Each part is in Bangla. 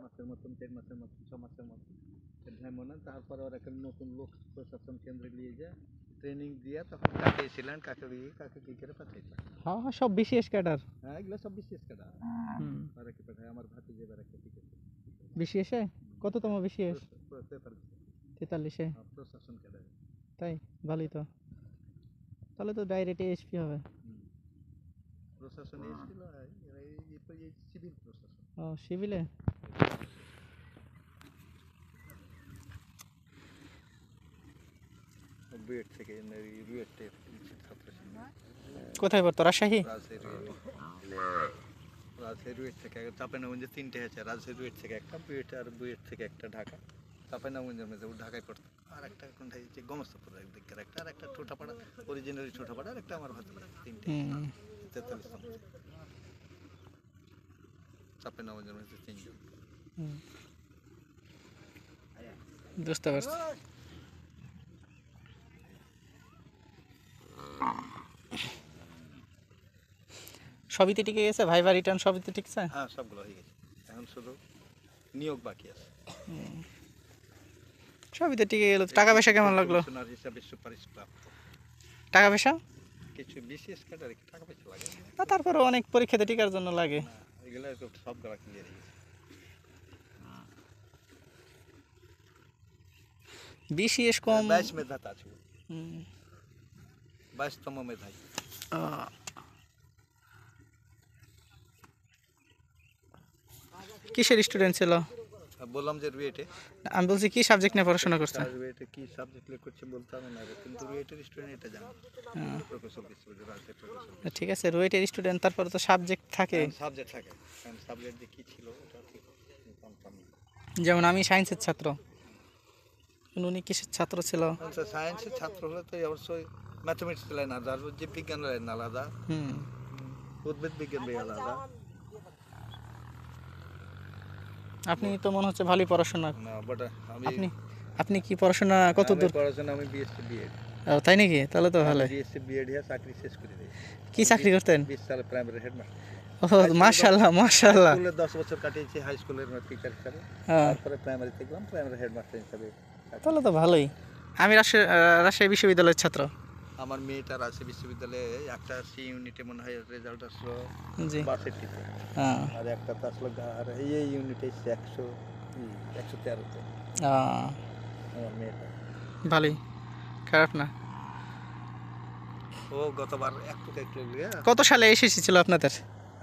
মাসের মতন 4 মাসের মতন 6 মাসের মতন ভ্রমণে। তারপরে ওরা একটা নতুন লোক প্রশাসন কেন্দ্রে নিয়ে যায় ট্রেনিং দিয়ে, তখন কাকে এসেছিলেন কাকে দিয়ে কাকে কী করে পাঠাইছে। হ্যাঁ হ্যাঁ, সব বিসিএস ক্যাডার। হ্যাঁ, এগুলো সব বিশেষ কাটা বারাকে পাঠায়। আমার ভাতিজে বারাকে ঠিক আছে বিসিএসে কততম বিসিএস? 43-এ প্রশাসন ক্যাডার। তাই ভালোই তো, তাহলে তো ডাইরেক্ট এসপি হবে। প্রশাসন এসেছিল এই সিভিল প্রশাসন। ও সিভিলে। বুয়েট থেকে রুয়েট ছাত্র ছিল। কোথায় পড়তো? রাজশাহী। রাজশাহী রুয়েট থেকে চাঁপাইনবাবগঞ্জে 3টে আছে। রাজশাহী রুয়েট থেকে একটা, বুয়েট আর বুয়েট থেকে একটা ঢাকা। চাঁপাইনবাবগঞ্জের মধ্যে ও ঢাকায় পড়তো। আর একটা কোনটা হচ্ছে গমস্তাপুরের দিকের একটা, আর একটা ছোটাপাড়া অরিজিনালি ছোটাপাড়া, আর একটা আমার ভাতিজা। 3টে 43তম। চাঁপাইনবাবগঞ্জের মধ্যে 3জন। বুঝতে পারছি। সবই তো টিকে গেছে, ভাইবা রিটার্ন সবই তো ঠিকছে? হ্যাঁ, সবগুলো হয়ে গেছে। এখন শুধু নিয়োগ বাকি আছে। সবই তো টিকে গেল। টাকা পয়সা কেমন লাগলো? হিসাবে সুপারিশ প্রাপ্ত। টাকা পয়সা কিছু বিশেষ ক্যাটারে টাকা পয়সা লাগে না, তারপরে অনেক পরীক্ষাতে টিকার জন্য লাগে। এগুলো তো সবগুলো ক্লিয়ার হয়ে গেছে। বিসিএস কম 22 মেধাতে আছে। 22তম মেধায়। কিসের স্টুডেন্ট ছিল? বললাম যে রুয়েটে। আমি বলছি কি সাবজেক্ট নিয়ে পড়াশোনা করছে? রুয়েটে কি সাবজেক্ট নিয়ে করছে বলতে হবে না, কিন্তু রুয়েটের স্টুডেন্ট এটা জানো। প্রকৌশল বিশ্ববিদ্যালয় প্রকৌশল। ঠিক আছে, রুয়েটের স্টুডেন্ট, তারপরে তো সাবজেক্ট থাকে। সাবজেক্ট থাকে, কারণ সাবজেক্ট যে কি ছিল ওটা ঠিক কনফার্ম। যেমন আমি সায়েন্সের ছাত্র, উনি কিসের ছাত্র ছিল? সায়েন্সের ছাত্র হলে তো অবশ্যই ম্যাথমেটিক্স লাইন আলাদা, আর জীববিজ্ঞান লাইন আলাদা, উদ্ভিদ বিজ্ঞান আলাদা। আপনি তো মনে হচ্ছে ভালোই পড়াশোনা। না বাট আপনি কি পড়াশোনা কত দূর? পড়াশোনা আমি বিএসসি বিএড। তাই নাকি? তাহলে তো ভালো। বিএসসি বিএড এ চাকরি শেষ করে দিয়েছি। কি চাকরি করতেন? 20 সালে প্রাইমারি হেডমাস্টার। ও মাশাআল্লাহ মাশাআল্লাহ। স্কুলে 10 বছর কাটিয়েছি হাই স্কুলের টিচার হিসেবে। তারপরে প্রাইমারিতে গেলাম, প্রাইমারি হেডমাস্টার হিসেবে। তাহলে তো ভালোই। আমি রাজশাহী বিশ্ববিদ্যালয়ের ছাত্র। আমার মেয়েটা রাজশাহী বিশ্ববিদ্যালয়ে একটা সি ইউনিটে মনে হয় রেজাল্ট আসলো 62তে। আর একটা তো আসলো আর এই ইউনিটে 113তে। আমার মেয়েটা ভালোই, খারাপ না। ও গতবার একটু কত সালে এসএসসি ছিল আপনাদের?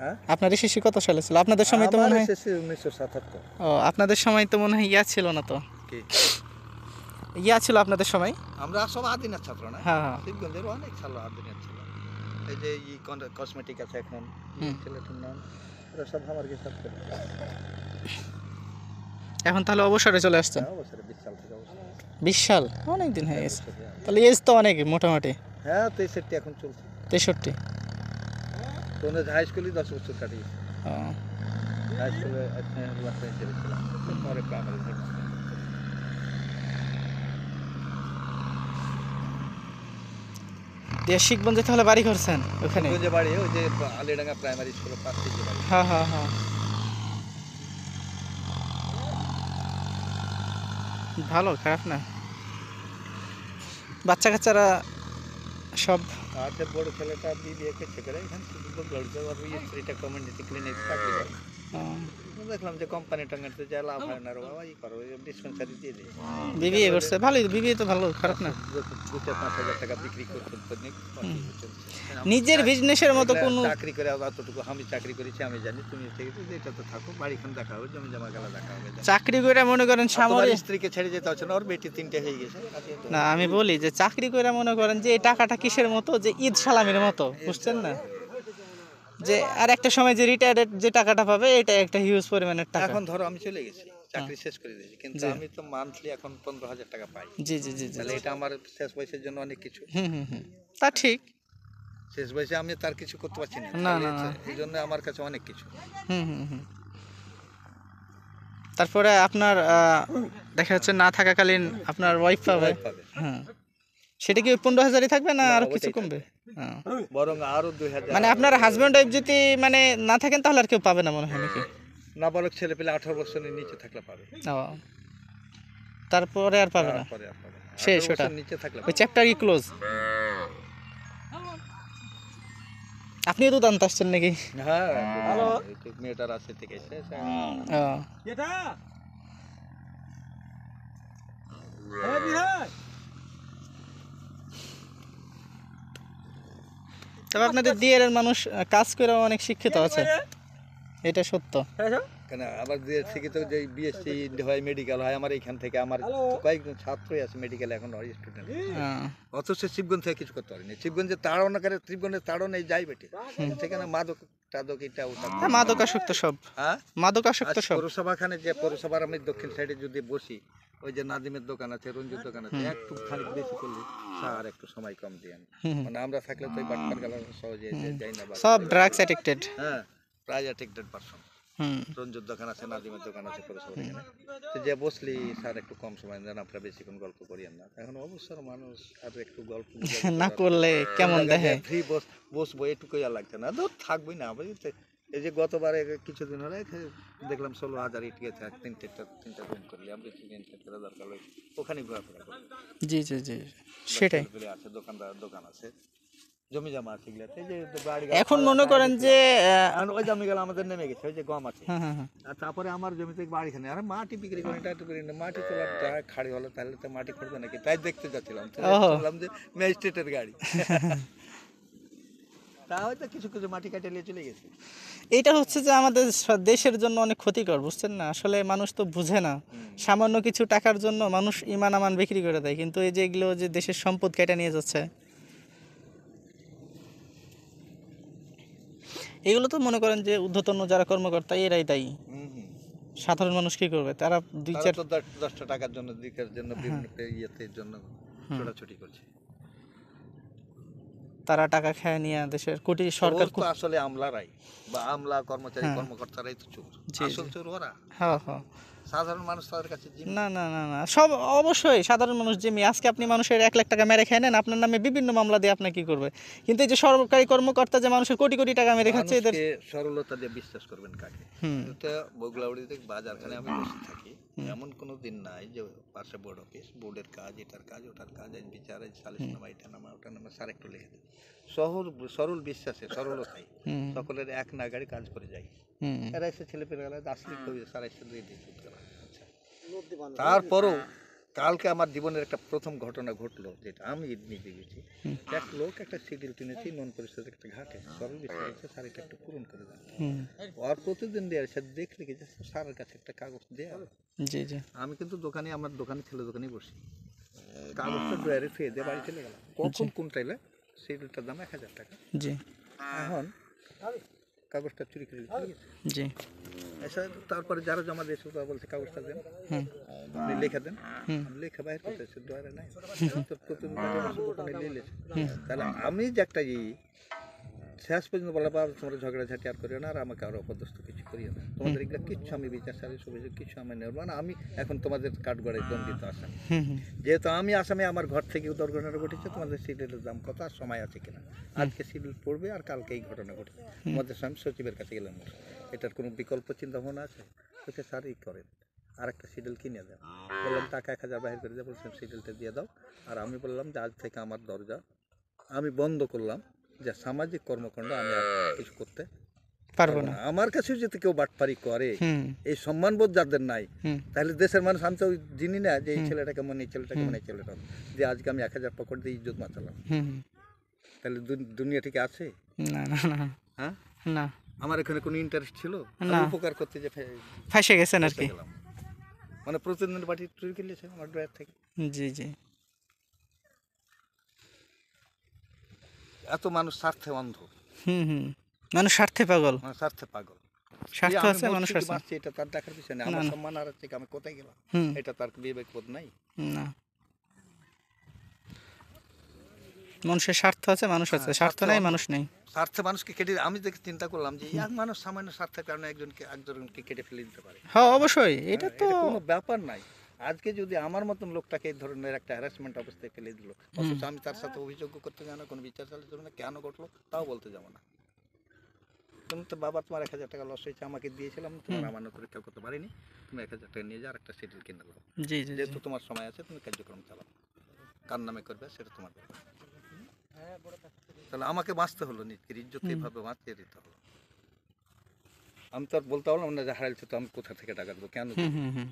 হ্যাঁ, আপনার এসএসসি কত সালে ছিল? আপনাদের সময় তো মনে হয় 1977। ও, আপনাদের সময় তো মনে হয় ইয়া ছিল না তো? কি ইয়া ছিল আপনাদের সময়? আমরা সব আদিনের ছাত্র না? হ্যাঁ হ্যাঁ, শিবগঞ্জের অনেক ছাত্র আদিনের ছিল। এই যে কসমেটিক আছে এখন ছেলেটার নাম, ওরা সব আমার কি ছাত্র। এখন তাহলে অবসরে চলে আসছেন? অবসরে 20 সাল থেকে অবসর। 20 সাল অনেক দিন হয়ে গেছে। তাহলে এজ তো অনেক মোটামুটি। হ্যাঁ, 63 এখন চলছে। 63। কোন হাই স্কুলে 10 বছর কাটিয়েছি। হাই স্কুলে মাস্টার হিসেবে ছিলাম, পরে প্রাইমারি হেডমাস্টার। শিখগঞ্জে তাহলে বাড়ি করছেন ওখানে? যে বাড়ি ওই যে আলিডাঙ্গা প্রাইমারি স্কুলের পাশে যে বাড়ি। হ্যাঁ হ্যাঁ হ্যাঁ, ভালো, খারাপ না। বাচ্চা কাচ্চারা সব আর বড় ছেলেটা বিয়ে করছে করে এখানে স্ত্রীটা কমিউনিটি ক্লিনিক চাকরি করে। দেখলাম যে কোম্পানি টাঙ্গাতে যা লাভ হয় না রে বাবা, ই করো ডিসপেন্সারি দিয়ে দিই। বিবিএ করছে, ভালোই। বিবিএ তো ভালো, খারাপ না। 2-5 হাজার টাকা বিক্রি করতে নিজের বিজনেসের মতো কোন চাকরি করে অতটুকু আমি চাকরি করেছি আমি জানি। তুমি থেকে এটা তো থাকো, বাড়িখান দেখা হবে, জমি জমা গেলা দেখা হবে। চাকরি করে মনে করেন সামরিক স্ত্রীকে ছেড়ে যেতে হচ্ছে না, ওর বেটি 3টে হয়ে গেছে। না, আমি বলি যে চাকরি করে মনে করেন যে এই টাকাটা কিসের মতো, যে ঈদ সালামির মতো, বুঝছেন না? যে আর একটা সময় যে রিটায়ার্ডের যে টাকাটা পাবে, এটা একটা হিউজ পরিমাণের টাকা। এখন ধরো আমি চলে গেছি, চাকরি শেষ করে দিয়েছি, কিন্তু আমি তো মান্থলি এখন 15,000 টাকা পাই। জি জি জি, তাহলে এটা আমার শেষ বয়সের জন্য অনেক কিছু। তা ঠিক। শেষ বয়সে আমি তার কিছু করতে পারছি না, এই জন্য আমার কাছে অনেক কিছু। তারপরে আপনার দেখা যাচ্ছে না থাকাকালীন আপনার ওয়াইফ পাবে। হ্যাঁ, সেটা কি 15,000-ই থাকবে না আরো কিছু কমবে? বরং আরো 2,000। মানে আপনার হাজবেন্ড ওয়াইফ যদি মানে না থাকেন তাহলে আর কেউ পাবে না মনে হয় নাকি? নাবালক ছেলে পেলে 18 বছরের নিচে থাকলে পাবে, ও তারপরে আর পাবে না, তারপরে আর পাবে না। শেষ 18 ওটা, বছরের নিচে থাকলে ওই পাবে। চ্যাপ্টার কি ক্লোজ? আপনিও দুধ আনতে আসছেন নাকি? হ্যাঁ, এই তো মেয়েটার আছে থেকে এসে ও তবে আপনাদের দিয়ের মানুষ কাজ করে অনেক শিক্ষিত আছে, এটা সত্য। কেন আবার যে শিক্ষিত যে বিএসসি হয় মেডিকেল হয় আমার এইখান থেকে আমার কয়েকজন ছাত্রই আছে মেডিকেলে এখন হয় স্টুডেন্ট, অথচ শিবগঞ্জ থেকে কিছু করতে পারিনি। শিবগঞ্জে তাড়নাকারে শিবগঞ্জের তাড়নায় যাই বেটে, সেখানে মাদক টাদক এটা ওটা, মাদকাসক্ত সব, হ্যাঁ মাদকাসক্ত সব। পৌরসভাখানে যে পৌরসভার আমি দক্ষিণ সাইডে যদি বসি, ওই যে নাদিমের দোকান আছে, রঞ্জুর দোকান আছে, একটু খানিক বেশি করলে স্যার একটু সময় কম দিয়ে আনি। মানে আমরা থাকলে তো এই বাটপার গেলা সহজে যাই না, সব ড্রাগস অ্যাডিক্টেড। হ্যাঁ প্রায় অ্যাডিক্টেড পারসন। রঞ্জুর দোকান আছে, নাদিমের দোকান আছে পৌরসভার এখানে, তো যে বসলি স্যার একটু কম সময় দেন, আপনারা বেশিক্ষণ গল্প করিয়েন না। এখন অবসর মানুষ আর একটু গল্প না করলে কেমন দেখে, ফ্রি বসবো এটুকুই আর লাগছে না, ধর থাকবোই না বুঝতে। এই যে গতবারে কিছুদিন হলে দেখলাম 16,000 ইট গেছে, তিনটা রুম করলে আমরা করে দরকার হয় ওখানে ঘোরাফেরা করি। জি জি জি সেটাই। আছে দোকান আছে, জমি জমা আছে এগুলাতে, এই যে বাড়ি এখন মনে করেন যে ওই জমি গেল আমাদের নেমে গেছে, ওই যে গম আছে, হ্যাঁ আর তারপরে আমার জমি থেকে বাড়িখানে আরে মাটি বিক্রি করি এটা করি না, মাটি তোলার যা খাড়ি হলো তাহলে তো মাটি করবে নাকি, তাই দেখতে যাচ্ছিলাম, বললাম যে ম্যাজিস্ট্রেটের গাড়ি তা হয়তো কিছু কিছু মাটি কাটে নিয়ে চলে গেছে। এটা হচ্ছে যে আমাদের দেশের জন্য অনেক ক্ষতিকর, বুঝছেন না? আসলে মানুষ তো বুঝে না, সামান্য কিছু টাকার জন্য মানুষ ইমান আমান বিক্রি করে দেয়, কিন্তু এই যে এগুলো যে দেশের সম্পদ কেটে নিয়ে যাচ্ছে, এগুলো তো মনে করেন যে ঊর্ধ্বতন যারা কর্মকর্তা এরাই দায়ী। সাধারণ মানুষ কি করবে? তারা দুই চার 10টা টাকার জন্য দিকের জন্য বিভিন্ন ইয়েতে জন্য ছোটাছুটি করছে, তারা টাকা খেয়ে নিয়ে দেশের কোটি সরকার তো আসলে আমলারাই বা আমলা কর্মচারী কর্মকর্তারাই তো চোর, আসল চোর ওরা। হ্যাঁ হ্যাঁ সাধারণ মানুষ তাদের কাছে না না না না সব অবশ্যই সাধারণ মানুষ জিম্মি। আজকে আপনি মানুষের 1 লাখ টাকা মেরে খেয়ে নেন, আপনার নামে বিভিন্ন মামলা দিয়ে আপনার কি করবে? কিন্তু এই যে সরকারি কর্মকর্তা যে মানুষের কোটি কোটি টাকা মেরে খাচ্ছে, এদের সরলতা দিয়ে বিশ্বাস করবেন কাকে? এটা বগলাউড়িতে বাজারখানে আমি বসে থাকি, এমন কোনো দিন নাই যে পাশে বোর্ড অফিস, বোর্ডের কাজ, এটার কাজ, ওটার কাজ, আজ বিচার, আজ সালিশনামা, এটা নামা ওটা নামা, স্যার একটু লিখে দেয়। সরল বিশ্বাসে সরলতাই সকলের এক নাগাড়ি কাজ করে যায়। এরা এসে ছেলে পেলে গেলে আসলে স্যার এসে দিয়ে দিয়ে চুপ গেল। তারপরও কালকে আমার জীবনের একটা প্রথম ঘটনা ঘটলো, যেটা আমি নিজে গেছি। এক লোক একটা সিডিল কিনেছি নন পরিষদের একটা ঘাটে, সরল বিশ্বাস স্যার এটা একটু পূরণ করে দেন, আর প্রতিদিন দেওয়ার সাথে দেখলে কি স্যারের কাছে একটা কাগজ দেয়া। আমি কিন্তু দোকানে, আমার দোকানে ছেলে দোকানে বসি, কাগজটা ড্রয়ারে ফেয়ে দিয়ে বাড়ি চলে গেলাম। কখন কোন টাইলে সিডিলটার দাম 1000 টাকা, এখন কাগজটা চুরি করে চলে গেছে। তারপরে যারা জমা দিয়েছে তারা বলছে কাগজটা দেন, আপনি লেখা দেন, লেখা বাইরে করতে ড্রয়ারে নাই, তাহলে আমি যে একটা শেষ পর্যন্ত বলা বা তোমরা ঝগড়াঝাটি আর করিও না, আর আমাকে আরো অপদস্থ কিছু করিও না, তোমাদের এগুলো কিচ্ছু আমি বিচার সালিশ অভিযোগ কিছু আমি নেব না, আমি এখন তোমাদের কাঠগড়ায় দণ্ডিত আসামি, যেহেতু আমি আসামি, আমার ঘর থেকে দুর্ঘটনা ঘটেছে, তোমাদের সিডিলের দাম কত আর সময় আছে কিনা, আজকে সিডিল পড়বে আর কালকে এই ঘটনা ঘটেছে, তোমাদের আমি সচিবের কাছে গেলাম, এটার কোনো বিকল্প চিন্তা ভাবনা আছে? বলছে স্যার এই করেন, আর একটা সিডিল কিনে দেন। বললাম টাকা 1000 বাইরে করে দেবো, বলছেন সিডিলটা দিয়ে দাও। আর আমি বললাম যে আজ থেকে আমার দরজা আমি বন্ধ করলাম, যে সামাজিক কর্মকাণ্ড আমি আর কিছু করতে পারবো না। আমার কাছেও যদি কেউ বাটপারি করে, এই সম্মানবোধ যাদের নাই, তাহলে দেশের মানুষ, আমি তো জিনি না যে এই ছেলেটাকে মনে, এই ছেলেটাকে মনে, এই ছেলেটা যে আজকে আমি 1000 পকেট দিয়ে ইজ্জত মাচালাম, তাহলে দুনিয়া ঠিক আছে? না না না, হ্যাঁ না, আমার এখানে কোনো ইন্টারেস্ট ছিল উপকার করতে, যে ফাঁসে গেছেন আর কি, মানে প্রতিদিন বাটি চুরি করলেছে আমার ড্রয়ার থেকে। জি জি, এত মানুষ স্বার্থে অন্ধ, মানুষ স্বার্থে পাগল, স্বার্থে পাগল, স্বার্থ আছে মানুষ আছে, এটা তার দেখার বিষয় না, আমার সম্মান আর থেকে আমি কোথায় গেলাম, এটা তার বিবেক বোধ নাই। না, মানুষের স্বার্থ আছে, মানুষ আছে, স্বার্থ নাই মানুষ নেই। স্বার্থে মানুষকে কেটে, আমি দেখে চিন্তা করলাম যে এক মানুষ সামান্য স্বার্থের কারণে একজনকে কেটে ফেলে দিতে পারে। হ্যাঁ অবশ্যই, এটা তো কোনো ব্যাপার নাই। আজকে যদি আমার মতন লোকটাকে এই ধরনের একটা হ্যারাসমেন্ট অবস্থায় ফেলে দিল, অথচ আমি তার সাথে অভিযোগ করতে যাবো না, কোনো বিচার চালিয়ে যাবো না, কেন ঘটলো তাও বলতে যাবো না, তুমি তো বাবা তোমার 1,000 টাকা লস হয়েছে আমাকে দিয়েছিলাম, তোমার আমানত রক্ষা করতে পারিনি, তুমি 1,000 টাকা নিয়ে যাও আর একটা সেটেল কিনে নাও। জি জি জি যেহেতু তোমার সময় আছে তুমি কার্যক্রম চালাও, কার নামে করবে সেটা তোমার ব্যাপার। তাহলে আমাকে বাঁচতে হলো, নিজের ইজ্জত এইভাবে বাঁচিয়ে দিতে হলো। আমি তো আর বলতে পারলাম না যে হারাইছে তো আমি কোথা থেকে টাকা দেবো, কেন দেবো? হুম হুম হুম